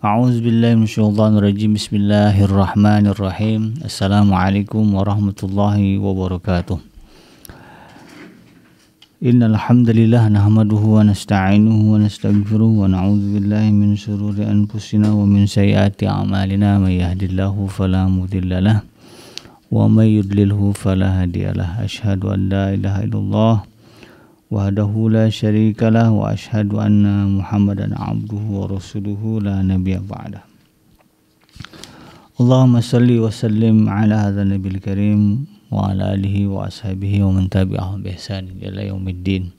A'udzubillahi minasyaitonirrajim. Bismillahirrahmanirrahim. Assalamualaikum warahmatullahi wabarakatuh. Innal hamdalillah nahmaduhu wa nasta'inuhu wa nastaghfiruh wa na'udzubillahi min shururi anfusina wa min sayyiati a'malina. May yahdihillahu fala mudhillalah wa may yudlilhu fala hadiyalah. Asyhadu an la ilaha illallah wahdahu la syarikalah wa asyhadu anna Muhammadan abduhu wa rasuluhu la nabiyya ba'dah. Allahumma salli wa sallim ala hadzal nabiyil karim wa ala alihi wa ashabihi wa man tabi'ahum bi ihsan ila yaumiddin.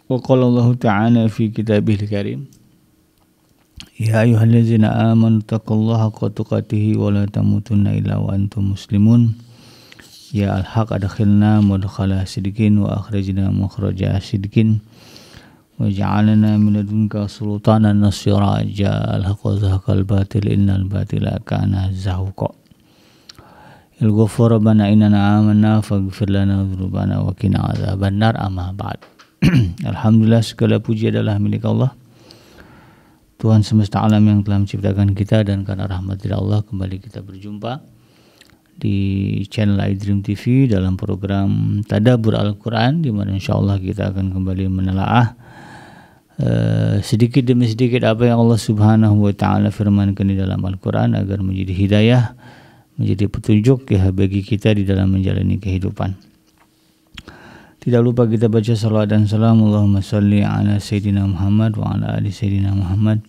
Wa qala Allah ta'ala fi kitabihil karim, ya ayyuhallazina amanu taqullaha haqqa tuqatih wa la tamutunna illa wa antum muslimun. Ya al-haq adkhilna mudkhala sidqin wa akhrajna makhraja sidqin wa ja'alna min ladunka sultanan nasira. Ja'al haqq wa zahaqal batil innal batila kana zahuqa. Il ghafur rabbana innana amanna faghfir lana dzunubana wa qina adzabannar. Amma ba'd. Alhamdulillah, segala puji adalah milik Allah, Tuhan semesta alam yang telah menciptakan kita, dan karena rahmat dari Allah kembali kita berjumpa di channel iDream TV dalam program Tadabbur Al-Quran, di mana insyaallah kita akan kembali menelaah sedikit demi sedikit apa yang Allah Subhanahu wa taala firmankan di dalam Al-Quran agar menjadi hidayah, menjadi petunjuk ya bagi kita di dalam menjalani kehidupan. Tidak lupa kita baca salawat dan salam. Allahumma salli ala sayyidina Muhammad wa ala ali sayyidina Muhammad.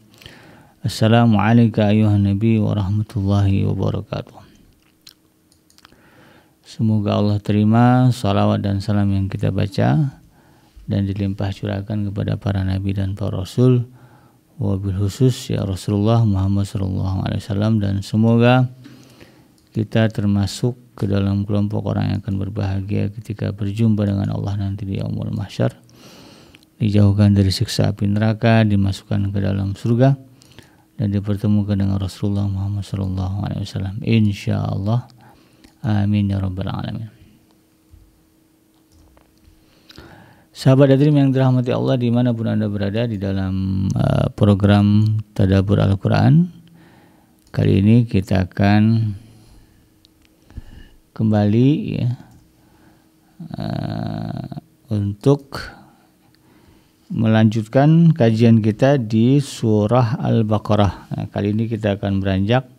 Assalamualaikum ayuhan nabi wa rahmatullahi wabarakatuh. Semoga Allah terima salawat dan salam yang kita baca dan dilimpah curahkan kepada para nabi dan para rasul, wabil khusus ya Rasulullah Muhammad SAW, dan semoga kita termasuk ke dalam kelompok orang yang akan berbahagia ketika berjumpa dengan Allah nanti di yaumul mahsyar, dijauhkan dari siksa api neraka, dimasukkan ke dalam surga, dan dipertemukan dengan Rasulullah Muhammad SAW, insyaallah. Amin ya rabbal alamin. Sahabat iDream yang dirahmati Allah dimanapun Anda berada di dalam program Tadabbur Al-Quran, kali ini kita akan kembali ya, untuk melanjutkan kajian kita di surah Al-Baqarah. Nah, kali ini kita akan beranjak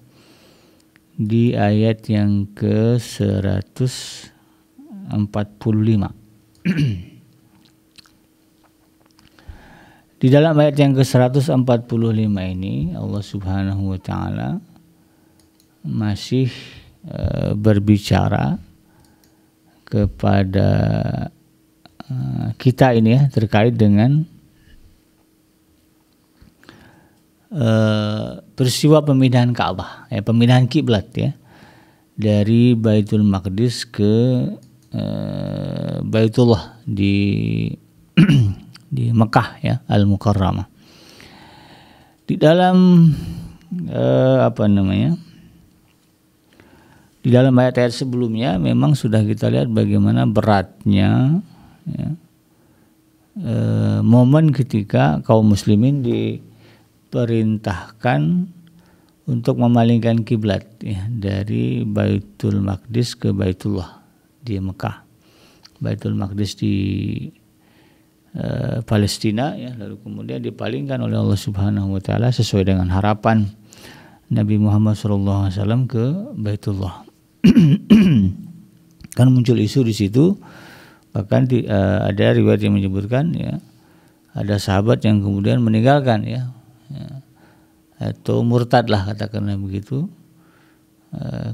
di ayat yang ke-145. Di dalam ayat yang ke-145 ini Allah Subhanahu wa taala masih berbicara kepada kita ini ya, terkait dengan peristiwa pemindahan Ka'bah, pemindahan kiblat ya, dari Baitul Maqdis ke Baitullah di di Mekah ya, Al-Mukarramah. Di dalam di dalam ayat-ayat sebelumnya memang sudah kita lihat bagaimana beratnya ya, momen ketika kaum muslimin diperintahkan untuk memalingkan kiblat ya, dari Baitul Maqdis ke Baitullah di Mekah. Baitul Maqdis di Palestina ya, lalu kemudian dipalingkan oleh Allah Subhanahu wa taala sesuai dengan harapan Nabi Muhammad SAW ke Baitullah. Kan muncul isu di situ, bahkan ada riwayat yang menyebutkan ya, ada sahabat yang kemudian meninggalkan ya, atau murtad lah katakanlah begitu,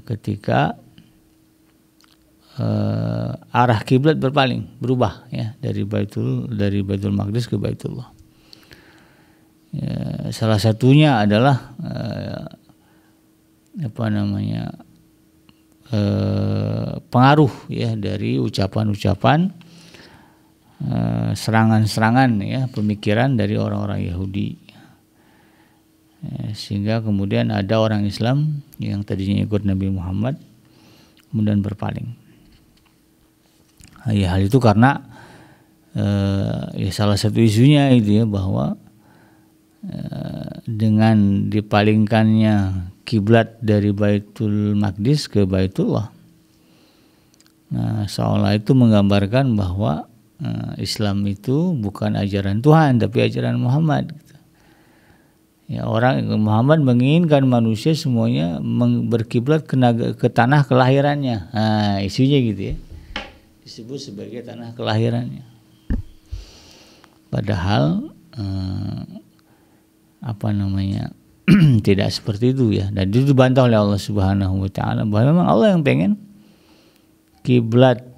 ketika arah kiblat berubah ya, dari Baitul Maqdis ke Baitullah. Ya, salah satunya adalah pengaruh ya dari ucapan-ucapan serangan-serangan ya, pemikiran dari orang-orang Yahudi. Sehingga kemudian ada orang Islam yang tadinya ikut Nabi Muhammad kemudian berpaling. Ya, hal itu karena ya salah satu isunya itu ya, bahwa dengan dipalingkannya kiblat dari Baitul Maqdis ke Baitullah. Nah, seolah itu menggambarkan bahwa Islam itu bukan ajaran Tuhan tapi ajaran Muhammad. Ya, orang Muhammad menginginkan manusia semuanya berkiblat ke tanah kelahirannya. Nah, isunya gitu ya. Disebut sebagai tanah kelahirannya. Padahal tidak seperti itu ya. Dan itu dibantah oleh Allah Subhanahu wa taala bahwa memang Allah yang pengen kiblat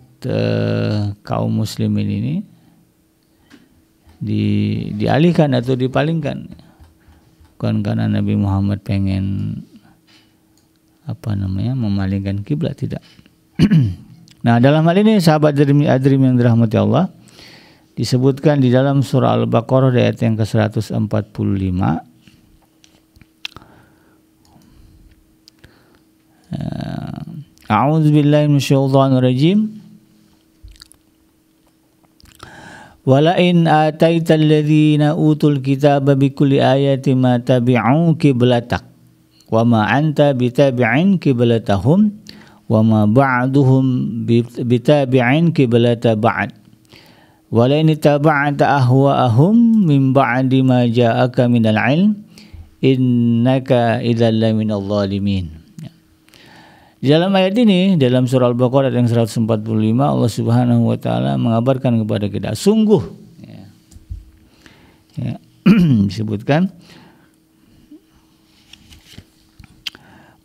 kaum muslimin ini dialihkan atau dipalingkan. Bukan karena Nabi Muhammad pengen memalingkan kiblat, tidak. Nah, dalam hal ini sahabat Adrim yang dirahmati Allah, disebutkan di dalam surah Al-Baqarah ayat yang ke-145. A'udzubillahi minasyaitonir rajim. Wala in ataital ladzina utul kitaba bikulli ayatin ma tabi'u qiblatak wa ma anta bitabi'in qiblatahum wa ma ba'duhum bitabi'in qiblata ba'd wala in taba'ta ahwa'ahum min ba'di ma ja'aka minal ilm innaka idzal laminadh dhalimin. Di dalam ayat ini, dalam surah Al-Baqarah yang 145, Allah Subhanahu wa taala mengabarkan kepada kita, sungguh disebutkan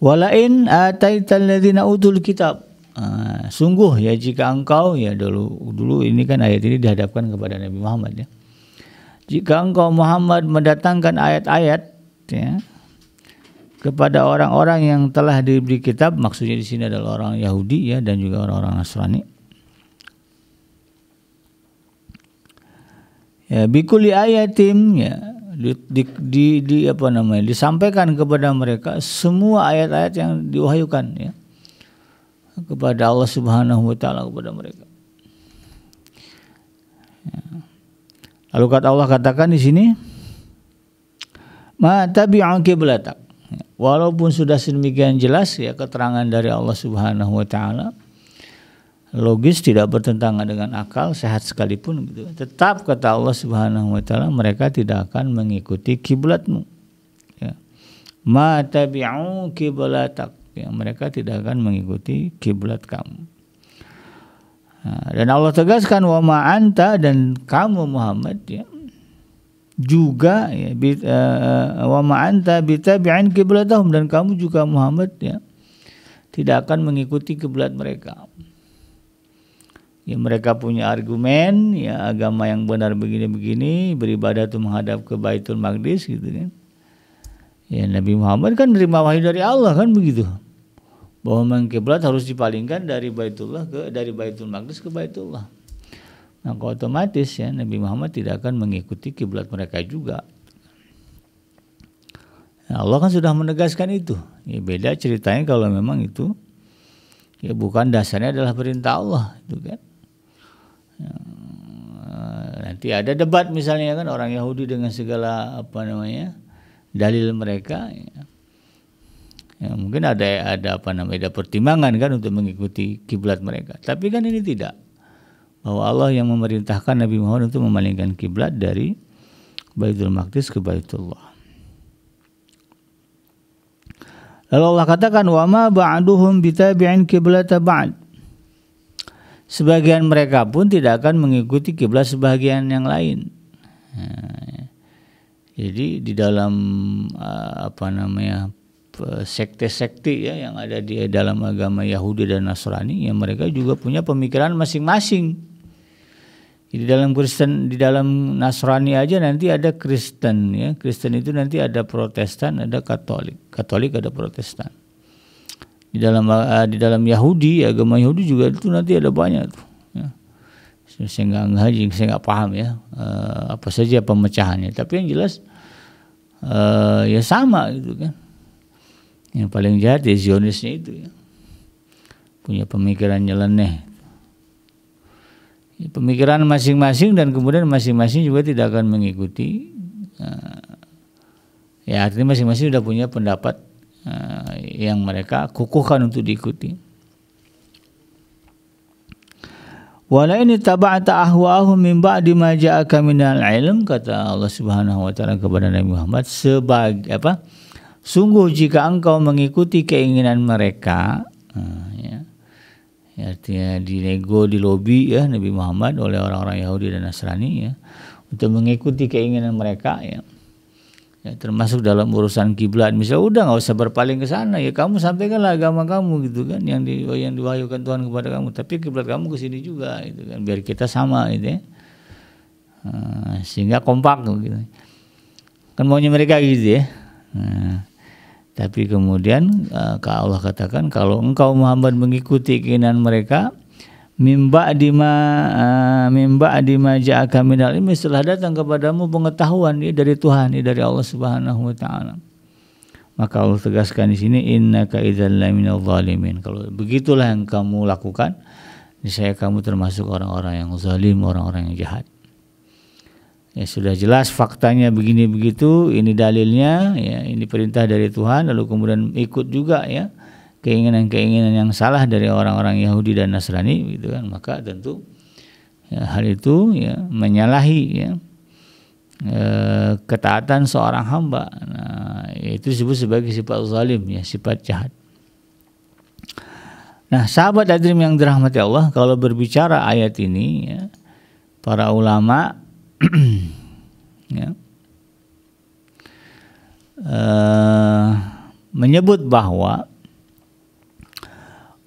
walain ataital ladzina utul kitab. Sungguh ya, jika engkau, ya dulu ini kan ayat ini dihadapkan kepada Nabi Muhammad ya. Jika engkau Muhammad mendatangkan ayat-ayat ya kepada orang-orang yang telah diberi kitab, maksudnya di sini adalah orang Yahudi ya dan juga orang-orang Nasrani. Ya, bikuli ayatim ya disampaikan kepada mereka semua ayat-ayat yang diwahyukan ya kepada Allah Subhanahu wa taala kepada mereka. Ya. Lalu kata Allah katakan di sini, ma tabi'u qiblatak. Walaupun sudah sedemikian jelas ya keterangan dari Allah Subhanahu wa taala, logis, tidak bertentangan dengan akal sehat sekalipun gitu. Tetap kata Allah Subhanahu wa taala mereka tidak akan mengikuti kiblatmu. Ya. Ma tabi'u qiblatak. Ya, mereka tidak akan mengikuti kiblat kamu. Nah, dan Allah tegaskan wa ma anta, dan kamu Muhammad ya juga ya wa ma anta bitabi'in qiblatahum, dan kamu juga Muhammad ya tidak akan mengikuti kiblat mereka. Ya, mereka punya argumen ya agama yang benar begini-begini, beribadah itu menghadap ke Baitul Maqdis gitu kan. Ya, Nabi Muhammad kan nerima wahyu dari Allah kan begitu. Bahwa kiblat harus dipalingkan dari Baitul Maqdis ke Baitullah. Maka otomatis ya Nabi Muhammad tidak akan mengikuti kiblat mereka juga. Nah, Allah kan sudah menegaskan itu. Ya, beda ceritanya kalau memang itu ya bukan dasarnya adalah perintah Allah itu kan. Ya, nanti ada debat misalnya kan orang Yahudi dengan segala dalil mereka. Ya, mungkin ada pertimbangan kan untuk mengikuti kiblat mereka. Tapi kan ini tidak. Bahwa Allah yang memerintahkan Nabi Muhammad untuk memalingkan kiblat dari Baitul Maqdis ke Baitullah. Lalu Allah katakan wa ma ba'duhum bitabi'in qiblata ba'd. Sebagian mereka pun tidak akan mengikuti kiblat sebagian yang lain. Nah, jadi di dalam sekte-sekte ya yang ada di dalam agama Yahudi dan Nasrani, yang mereka juga punya pemikiran masing-masing. Di dalam Kristen, di dalam Nasrani aja nanti ada Kristen ya. Kristen itu nanti ada Protestan, ada Katolik. Katolik ada Protestan. Di dalam Yahudi, agama Yahudi juga itu nanti ada banyak tuh. Ya. Saya nggak paham ya apa saja pemecahannya. Tapi yang jelas ya sama gitu kan. Yang paling jahat ya Zionisnya itu ya. Punya pemikiran nyeleneh. Pemikiran masing-masing, dan kemudian masing-masing juga tidak akan mengikuti Ya artinya masing-masing sudah punya pendapat yang mereka kukuhkan untuk diikuti. Wala in taba'ta ahwa'ahum min ba'di ma ja'aka minal ilm, kata Allah Subhanahu wa taala kepada Nabi Muhammad, sungguh jika engkau mengikuti keinginan mereka, ya, artinya dinego, dilobi ya Nabi Muhammad oleh orang-orang Yahudi dan Nasrani ya, untuk mengikuti keinginan mereka ya, termasuk dalam urusan kiblat. Misalnya udah nggak usah berpaling ke sana, ya kamu sampaikanlah agama kamu gitu kan, yang diwahyukan Tuhan kepada kamu, tapi kiblat kamu ke sini juga gitu kan, biar kita sama gitu ya. Sehingga kompak gitu. Kan maunya mereka gitu ya. Tapi kemudian Allah katakan kalau engkau Muhammad mengikuti keinginan mereka, mimba dima ja'aka minal ilmi, setelah datang kepadamu pengetahuan dari Tuhan, dari Allah Subhanahu wa taala. Maka Allah tegaskan di sini, innaka idzal laminal zalimin. Kalau begitulah yang kamu lakukan, niscaya kamu termasuk orang-orang yang zalim, orang-orang yang jahat. Ya sudah jelas faktanya begini begitu, ini dalilnya ya, ini perintah dari Tuhan, lalu kemudian ikut juga ya keinginan-keinginan yang salah dari orang-orang Yahudi dan Nasrani gitu kan, maka tentu ya, hal itu ya menyalahi ya ketaatan seorang hamba. Nah, itu disebut sebagai sifat zalim ya, sifat jahat. Nah, sahabat hadirin yang dirahmati Allah, kalau berbicara ayat ini ya, para ulama ya, menyebut bahwa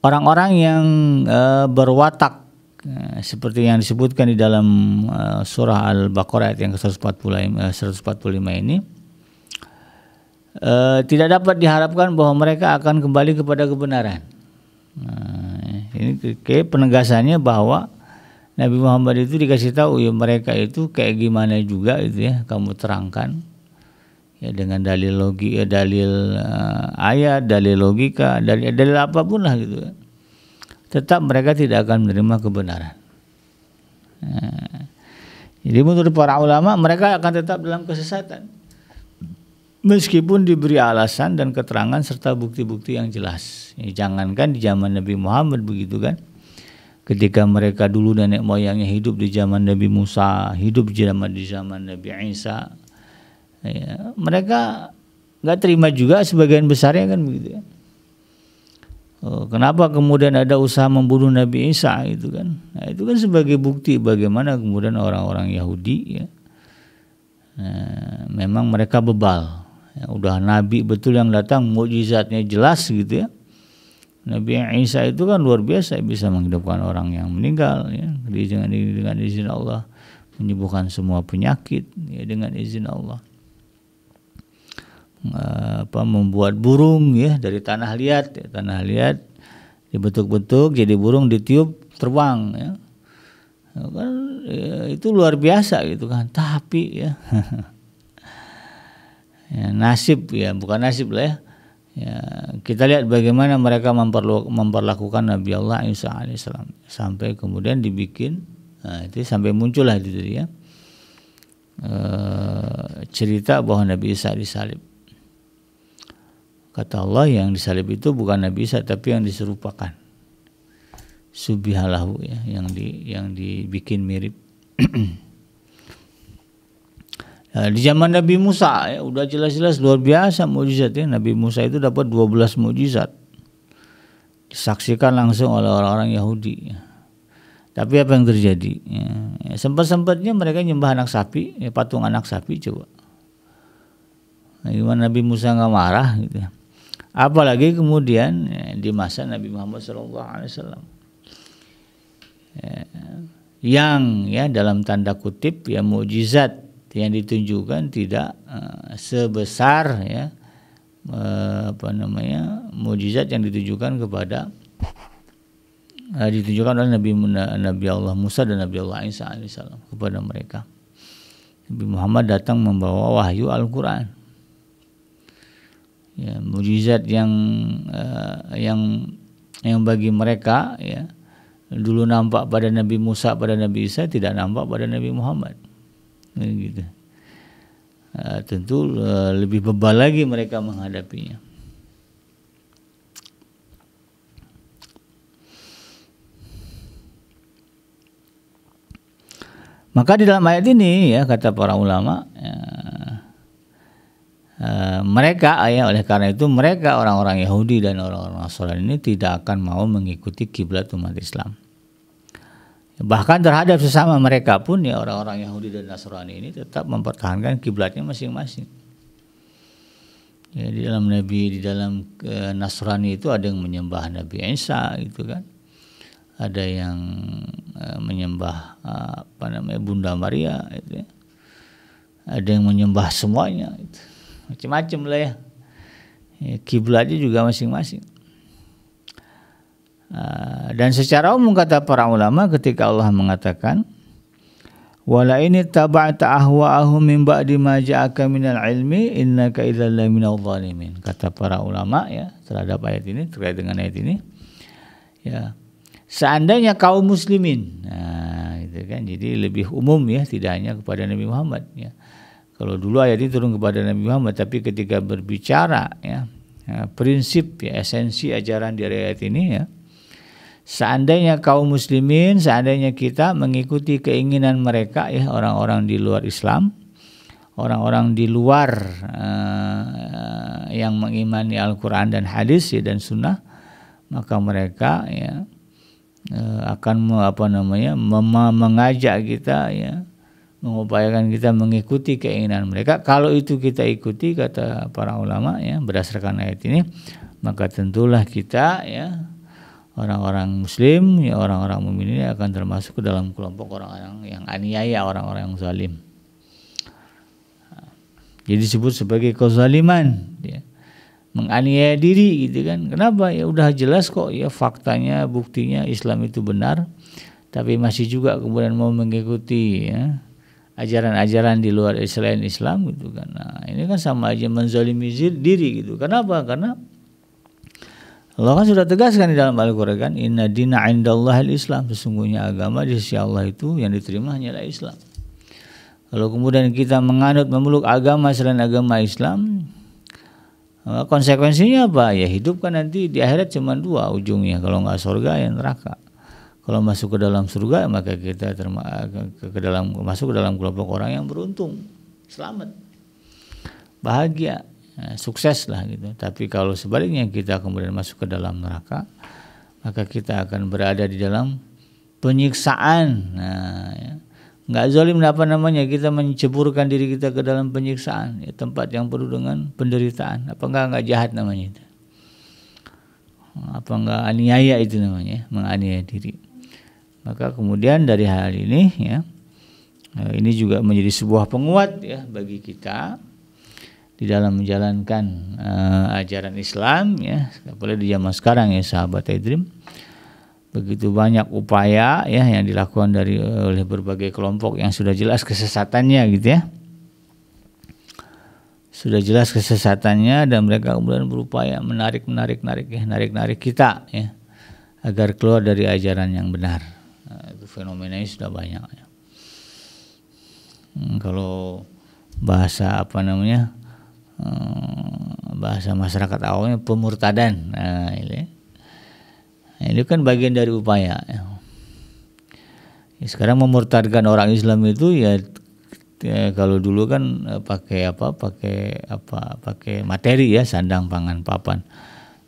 orang-orang yang berwatak seperti yang disebutkan di dalam surah Al-Baqarah ayat yang ke-145 ini, tidak dapat diharapkan bahwa mereka akan kembali kepada kebenaran. Ini penegasannya bahwa Nabi Muhammad itu dikasih tahu ya mereka itu kayak gimana juga itu ya, kamu terangkan ya dengan dalil ayat, dalil logika, dalil apapun lah gitu. Tetap mereka tidak akan menerima kebenaran. Jadi menurut para ulama mereka akan tetap dalam kesesatan meskipun diberi alasan dan keterangan serta bukti-bukti yang jelas. Jangankan di zaman Nabi Muhammad begitu kan. Ketika mereka dulu nenek moyangnya hidup di zaman Nabi Musa, hidup di zaman Nabi Isa, ya, mereka nggak terima juga sebagian besarnya kan begitu ya. Kenapa kemudian ada usaha membunuh Nabi Isa itu kan? Nah, itu kan sebagai bukti bagaimana kemudian orang-orang Yahudi ya, memang mereka bebal. Ya, udah Nabi betul yang datang, mukjizatnya jelas gitu ya. Nabi Isa itu kan luar biasa, bisa menghidupkan orang yang meninggal ya, dengan izin Allah, menyembuhkan semua penyakit ya, dengan izin Allah. Membuat burung ya dari tanah liat dibentuk-bentuk jadi burung, ditiup terbang ya. Kan ya, itu luar biasa gitu kan. Tapi ya, ya nasib ya, bukan nasib lah ya. Ya, kita lihat bagaimana mereka memperlakukan Nabi Allah Isa alaihissalam sampai kemudian dibikin, itu sampai muncullah itu ya, cerita bahwa Nabi Isa disalib. Kata Allah yang disalib itu bukan Nabi Isa tapi yang diserupakan, subihalahu ya, yang dibikin mirip. Di zaman Nabi Musa ya, udah jelas-jelas luar biasa mukjizat ya. Nabi Musa itu dapat 12 mukjizat, disaksikan langsung oleh orang-orang Yahudi ya. Tapi apa yang terjadi ya, sempat-sempatnya mereka nyembah anak sapi ya, patung anak sapi. Coba gimana Nabi Musa nggak marah gitu ya. Apalagi kemudian ya, di masa Nabi Muhammad SAW ya, yang ya dalam tanda kutip ya mukjizat yang ditunjukkan tidak sebesar ya mukjizat yang ditunjukkan oleh Nabi Allah Musa dan Nabi Allah Isa alaihissalam kepada mereka. Nabi Muhammad datang membawa wahyu Al-Quran ya, mukjizat yang bagi mereka ya dulu nampak pada Nabi Musa, pada Nabi Isa, tidak nampak pada Nabi Muhammad gitu. tentu lebih bebal lagi mereka menghadapinya. Maka di dalam ayat ini ya kata para ulama mereka oleh karena itu mereka orang-orang Yahudi dan orang-orang Nasrani ini tidak akan mau mengikuti kiblat umat Islam. Bahkan terhadap sesama mereka pun ya orang-orang Yahudi dan Nasrani ini tetap mempertahankan kiblatnya masing-masing. Ya, di dalam Nasrani itu ada yang menyembah Nabi Isa gitu kan. Ada yang menyembah Bunda Maria gitu ya. Ada yang menyembah semuanya gitu. Macam-macam lah ya. Kiblatnya juga masing-masing. Dan secara umum kata para ulama ketika Allah mengatakan wala ini taba'ta ahwa'ahum min ba'di ma ja'aka minal ilmi innaka idzal laminadh dhalimin. Kata para ulama ya terhadap ayat ini, terkait dengan ayat ini ya, seandainya kaum muslimin, nah itu kan, jadi lebih umum ya, tidak hanya kepada Nabi Muhammad ya. Kalau dulu ayat ini turun kepada Nabi Muhammad, tapi ketika berbicara ya, prinsip ya, esensi ajaran di ayat ini ya, seandainya kaum muslimin, seandainya kita mengikuti keinginan mereka ya, orang-orang di luar Islam, orang-orang di luar yang mengimani Al-Quran dan hadis ya, dan sunnah, maka mereka ya akan mengajak kita ya, mengupayakan kita mengikuti keinginan mereka. Kalau itu kita ikuti kata para ulama ya, berdasarkan ayat ini, maka tentulah kita ya orang-orang muslim ya, orang-orang mukmin ini akan termasuk ke dalam kelompok orang-orang yang aniaya, orang-orang yang zalim. Jadi disebut sebagai kezaliman ya, menganiaya diri gitu kan. Kenapa? Ya udah jelas kok ya faktanya, buktinya Islam itu benar, tapi masih juga kemudian mau mengikuti ya ajaran-ajaran di luar selain Islam gitu kan. Nah, ini kan sama aja menzalimi diri gitu. Kenapa? Karena Allah kan sudah tegaskan di dalam Al-Quran kan, inna dina indallahil Islam, sesungguhnya agama di sisi Allah itu yang diterima hanyalah Islam. Kalau kemudian kita menganut memeluk agama selain agama Islam, konsekuensinya apa? Ya hidup kan nanti di akhirat cuma dua ujungnya, kalau nggak surga ya neraka. Kalau masuk ke dalam surga maka kita masuk ke dalam kelompok orang yang beruntung, selamat, bahagia, sukses lah gitu. Tapi kalau sebaliknya kita kemudian masuk ke dalam neraka, maka kita akan berada di dalam penyiksaan. Nah, ya. Nggak zalim apa namanya, kita menceburkan diri kita ke dalam penyiksaan ya, tempat yang penuh dengan penderitaan. Apa nggak jahat namanya itu? Apa nggak aniaya itu namanya, menganiaya diri. Maka kemudian dari hal ini ya, ini juga menjadi sebuah penguat ya bagi kita di dalam menjalankan ajaran Islam ya, apalagi di zaman sekarang ya sahabat iDream. Begitu banyak upaya ya yang dilakukan oleh berbagai kelompok yang sudah jelas kesesatannya gitu ya. Sudah jelas kesesatannya dan mereka kemudian berupaya menarik kita ya agar keluar dari ajaran yang benar. Nah, itu fenomenanya sudah banyak ya. Kalau bahasa bahasa masyarakat awalnya pemurtadan. Nah, ini kan bagian dari upaya ya. Sekarang memurtadkan orang Islam itu ya, kalau dulu kan pakai materi ya, sandang pangan papan.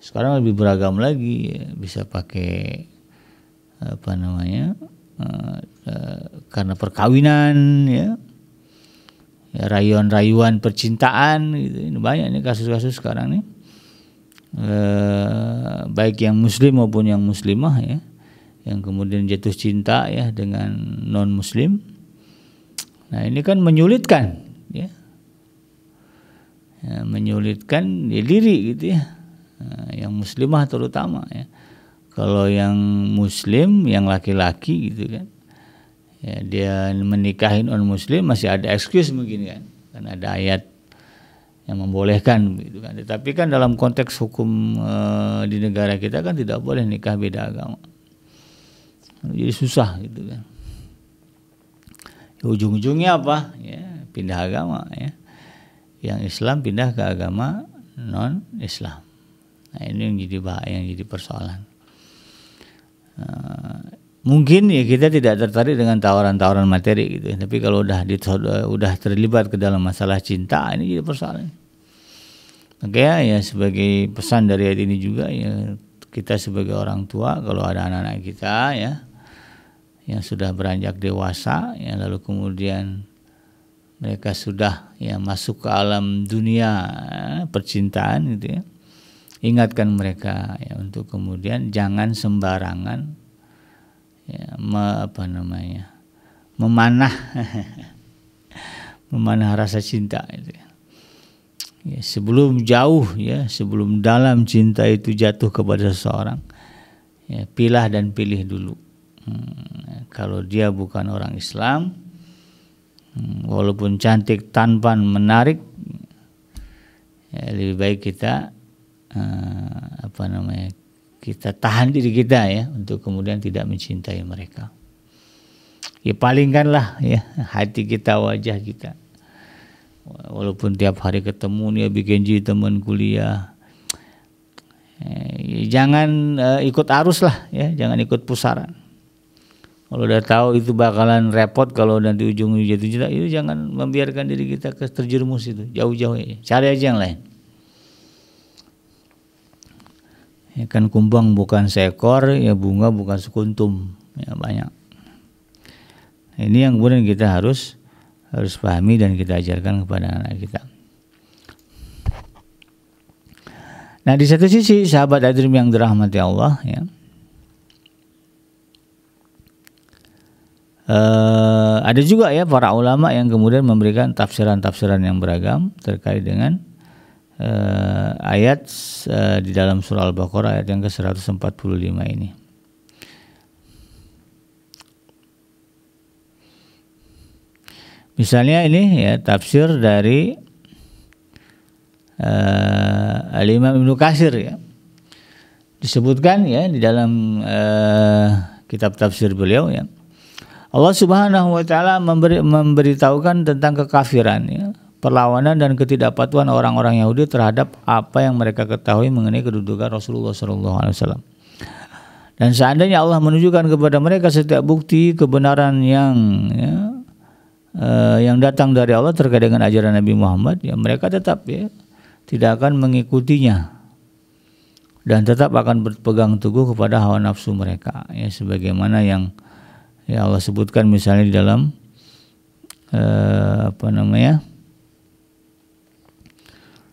Sekarang lebih beragam lagi ya. Bisa pakai karena perkawinan ya, rayuan-rayuan percintaan gitu. Ini banyak nih kasus-kasus sekarang nih, baik yang muslim maupun yang muslimah ya, yang kemudian jatuh cinta ya dengan non muslim. Nah ini kan menyulitkan ya, menyulitkan diri gitu ya, yang muslimah terutama ya. Kalau yang muslim, yang laki-laki gitu kan ya, dia menikahi non muslim masih ada excuse mungkin kan ada ayat yang membolehkan gitu kan. Tetapi kan dalam konteks hukum di negara kita kan tidak boleh nikah beda agama. Jadi susah gitu kan. Ujung-ujungnya apa? Ya, pindah agama ya. yang Islam pindah ke agama non Islam. Nah, ini yang jadi persoalan. Mungkin ya kita tidak tertarik dengan tawaran-tawaran materi gitu, tapi kalau udah terlibat ke dalam masalah cinta, ini jadi persoalan. Makanya ya sebagai pesan dari ayat ini juga ya, kita sebagai orang tua kalau ada anak-anak kita ya yang sudah beranjak dewasa ya, lalu kemudian mereka sudah ya masuk ke alam dunia percintaan gitu ya, ingatkan mereka ya untuk kemudian jangan sembarangan ya, memanah memanah rasa cinta itu ya. Ya, sebelum jauh ya, sebelum dalam cinta itu jatuh kepada seseorang ya, pilih dulu. Kalau dia bukan orang Islam, walaupun cantik, tampan, menarik ya, lebih baik kita kita tahan diri kita ya untuk kemudian tidak mencintai mereka. Ya palingkanlah ya hati kita, wajah kita. Walaupun tiap hari ketemu dia bikin jadi teman kuliah, jangan ikut arus lah ya, jangan ikut pusaran. Kalau udah tahu itu bakalan repot, kalau nanti ujung-ujung jatuh cinta, itu jangan membiarkan diri kita terjerumus itu, jauh-jauh ya. Cari aja yang lain. Ya kan kumbang bukan seekor, ya bunga bukan sekuntum, ya banyak. Nah, ini yang kemudian kita harus pahami dan kita ajarkan kepada anak kita. Nah, di satu sisi sahabat Adrim yang dirahmati Allah ya, ada juga ya para ulama yang kemudian memberikan tafsiran-tafsiran yang beragam terkait dengan ayat di dalam surah Al-Baqarah ayat yang ke-145 ini. Misalnya ini ya tafsir dari Al-Imam Ibnu Katsir ya. Disebutkan ya di dalam kitab tafsir beliau ya. Allah Subhanahu wa taala memberitahukan tentang kekafiran ya, perlawanan dan ketidakpatuhan orang-orang Yahudi terhadap apa yang mereka ketahui mengenai kedudukan Rasulullah SAW. Dan seandainya Allah menunjukkan kepada mereka setiap bukti kebenaran yang datang dari Allah terkait dengan ajaran Nabi Muhammad, ya mereka tetap ya tidak akan mengikutinya dan tetap akan berpegang teguh kepada hawa nafsu mereka ya, sebagaimana yang ya Allah sebutkan misalnya di dalam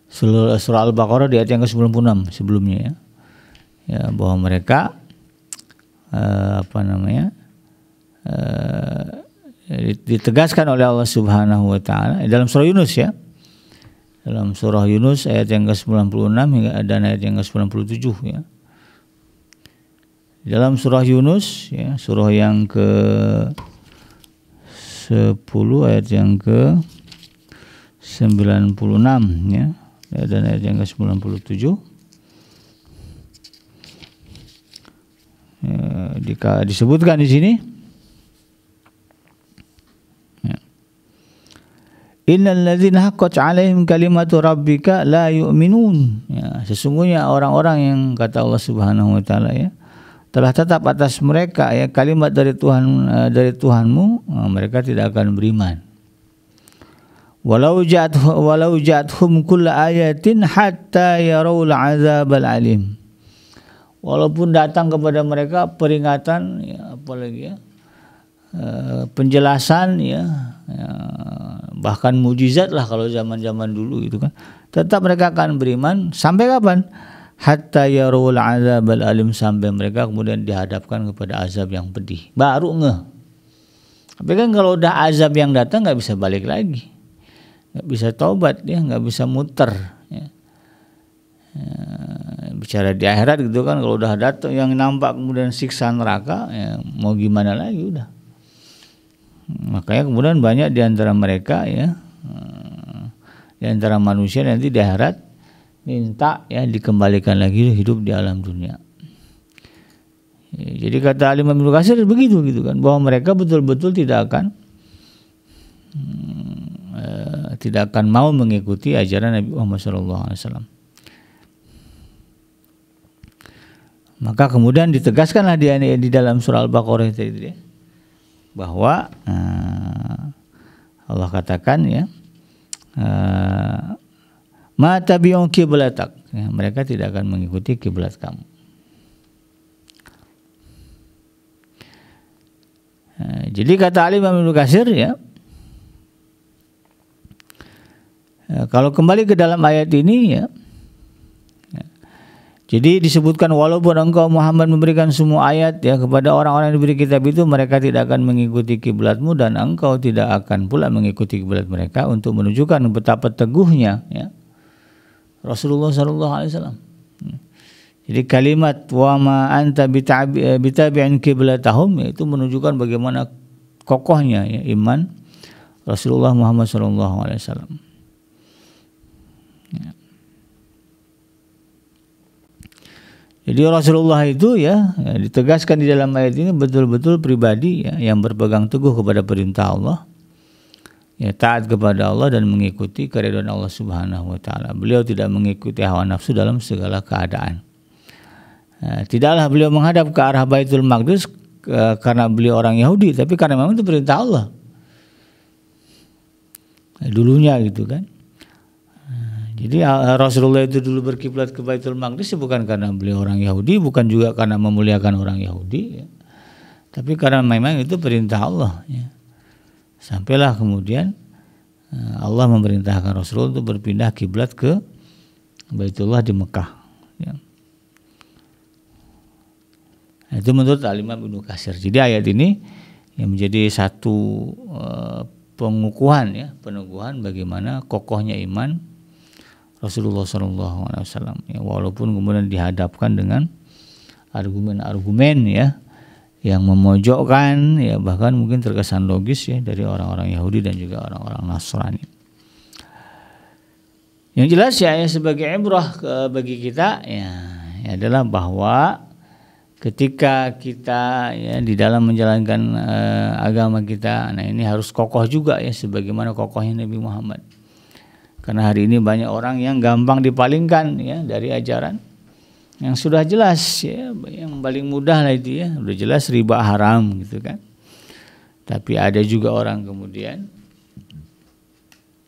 surah Al-Baqarah di ayat yang ke-96 sebelumnya ya. Ya bahwa mereka ditegaskan oleh Allah Subhanahu wa taala dalam surah Yunus ya. Dalam surah Yunus ayat yang ke-96 hingga dan ayat yang ke-97 ya. Dalam surah Yunus ya, surah yang ke-10 ayat yang ke-96 ya, dan ayat yang ke-97 ya, disebutkan di sini ya. Innal ladzina haqqat 'alaihim kalimatu rabbika la yu'minun ya, sesungguhnya orang-orang yang kata Allah Subhanahu wa taala ya telah tetap atas mereka ya kalimat dari Tuhanmu, mereka tidak akan beriman. Walau ja'athum kullu ayatin hatta yarawul 'adzabal alim. Walaupun datang kepada mereka peringatan ya, apalagi ya, penjelasan ya, bahkan mujizat lah kalau zaman-zaman dulu itu kan, tetap mereka akan beriman sampai kapan? Hatta yarawul azabal alim, sampai mereka kemudian dihadapkan kepada azab yang pedih baru ngeh. Tapi kan kalau udah azab yang datang nggak bisa balik lagi, nggak bisa taubat ya, nggak bisa muter ya. Bicara di akhirat gitu kan, kalau udah datang yang nampak kemudian siksa neraka ya, mau gimana lagi udah. Makanya kemudian banyak di antara mereka ya, di antara manusia nanti di akhirat minta ya dikembalikan lagi hidup di alam dunia. Jadi kata Al-Imam Ibnu Katsir begitu gitu kan, bahwa mereka betul-betul tidak akan tidak akan mau mengikuti ajaran Nabi Muhammad SAW. Maka kemudian ditegaskanlah di dalam surah Al-Baqarah itu bahwa Allah katakan ya, ma tabi'u qiblatak, ya, mereka tidak akan mengikuti kiblat kamu. Jadi kata Imam Ibnu Katsir ya, kalau kembali ke dalam ayat ini ya, jadi disebutkan walaupun engkau Muhammad memberikan semua ayat ya kepada orang-orang yang diberi kitab itu, mereka tidak akan mengikuti kiblatmu dan engkau tidak akan pula mengikuti kiblat mereka, untuk menunjukkan betapa teguhnya ya Rasulullah SAW. Jadi kalimat wa ma anta bitabi'in qiblatahum itu menunjukkan bagaimana kokohnya ya iman Rasulullah Muhammad SAW. Ya. Jadi Rasulullah itu ya ditegaskan di dalam ayat ini betul-betul pribadi ya, yang berpegang teguh kepada perintah Allah, ya, taat kepada Allah dan mengikuti keridhaan Allah Subhanahu wa taala. Beliau tidak mengikuti hawa nafsu dalam segala keadaan. Tidaklah beliau menghadap ke arah Baitul Maqdis karena beliau orang Yahudi, tapi karena memang itu perintah Allah. Dulunya gitu kan. Jadi Rasulullah itu dulu berkiblat ke Baitul Maqdis bukan karena beliau orang Yahudi, bukan juga karena memuliakan orang Yahudi ya. Tapi karena memang itu perintah Allah ya. Sampailah kemudian Allah memerintahkan Rasulullah untuk berpindah kiblat ke Baitullah di Mekah ya. Itu menurut Imam Ibnu Katsir. Jadi ayat ini yang menjadi satu pengukuhan ya, peneguhan bagaimana kokohnya iman Rasulullah SAW ya, walaupun kemudian dihadapkan dengan argumen-argumen ya yang memojokkan ya, bahkan mungkin terkesan logis ya dari orang-orang Yahudi dan juga orang-orang Nasrani. Yang jelas ya sebagai ibrah bagi kita ya adalah bahwa ketika kita ya di dalam menjalankan agama kita, nah ini harus kokoh juga ya sebagaimana kokohnya Nabi Muhammad. Karena hari ini banyak orang yang gampang dipalingkan ya dari ajaran yang sudah jelas ya, yang paling mudah lah itu ya, udah jelas riba haram gitu kan. Tapi ada juga orang kemudian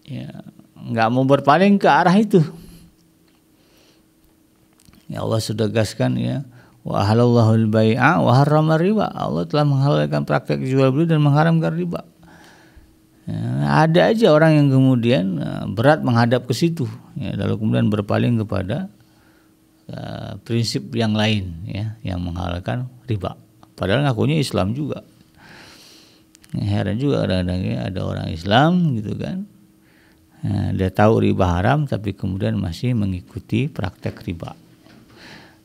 ya nggak mau berpaling ke arah itu. Ya Allah sudah tegaskan ya, wa halallahu al-bai'a wa harrama riba. Allah telah menghalalkan praktek jual beli dan mengharamkan riba. Ya, ada aja orang yang kemudian berat menghadap ke situ ya, lalu kemudian berpaling kepada prinsip yang lain ya, yang menghalalkan riba. Padahal ngakunya Islam juga. Ya, heran juga kadang-kadang ya, ada orang Islam gitu kan. Ya, dia tahu riba haram tapi kemudian masih mengikuti praktek riba.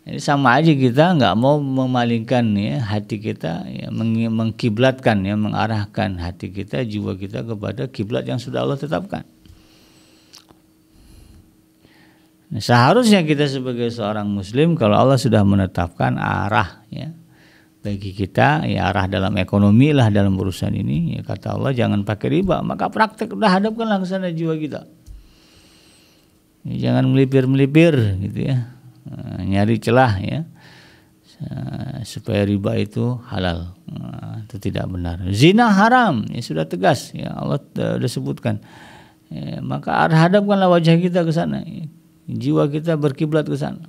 Ini sama aja kita nggak mau memalingkan ya hati kita ya, mengkiblatkan ya, mengarahkan hati kita, jiwa kita kepada kiblat yang sudah Allah tetapkan. Nah, seharusnya kita sebagai seorang muslim, kalau Allah sudah menetapkan arah ya bagi kita ya, arah dalam ekonomi lah dalam urusan ini ya, kata Allah jangan pakai riba, maka praktek udah hadapkanlah ke sana jiwa kita ya, jangan melipir-melipir gitu ya, nyari celah ya supaya riba itu halal. Itu tidak benar. Zina haram ya, sudah tegas ya, Allah sudah sebutkan ya, maka hadapkanlah wajah kita ke sana ya, jiwa kita berkiblat ke sana.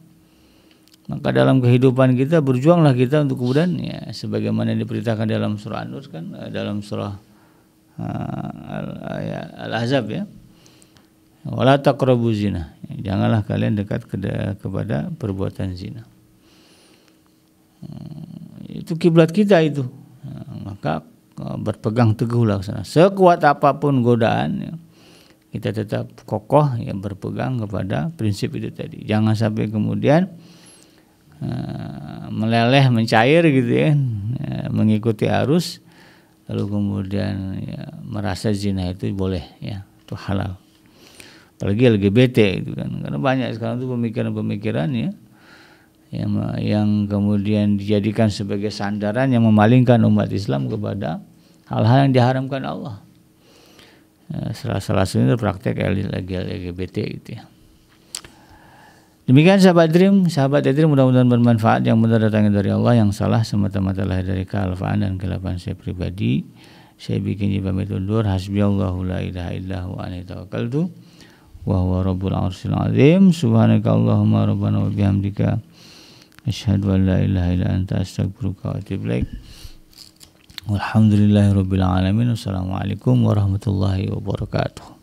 Maka dalam kehidupan kita berjuanglah kita untuk kemudian ya sebagaimana diperintahkan dalam surah An-Nur kan, dalam surah Al-Ahzab ya, wala taqrabu zina, janganlah kalian dekat kepada perbuatan zina. Itu kiblat kita itu. Maka berpegang teguhlah sana. Sekuat apapun godaan ya, kita tetap kokoh ya berpegang kepada prinsip itu tadi. Jangan sampai kemudian meleleh, mencair gitu ya, mengikuti arus lalu kemudian ya, merasa zina itu boleh ya, itu halal. Apalagi LGBT itu kan, karena banyak sekarang itu pemikiran-pemikiran ya yang kemudian dijadikan sebagai sandaran yang memalingkan umat Islam kepada hal-hal yang diharamkan Allah. salah satunya praktek LGBT gitu ya. Demikian sahabat Dream mudah-mudahan bermanfaat. Yang benar datangnya dari Allah, yang salah semata-mata lahir dari kealfaan dan kelapan saya pribadi. Saya bikin pamit undur. Hasbiyallahu la ilaha illa huwa alaihi tawakkaltu wa huwa rabbul arsyil azim. Subhanakallahumma rabbana wa bihamdika asyhadu an la ilaha illa anta astaghfiruka wa atubu ilaik. Walhamdulillahirabbil alamin. Wassalamualaikum warahmatullahi wabarakatuh.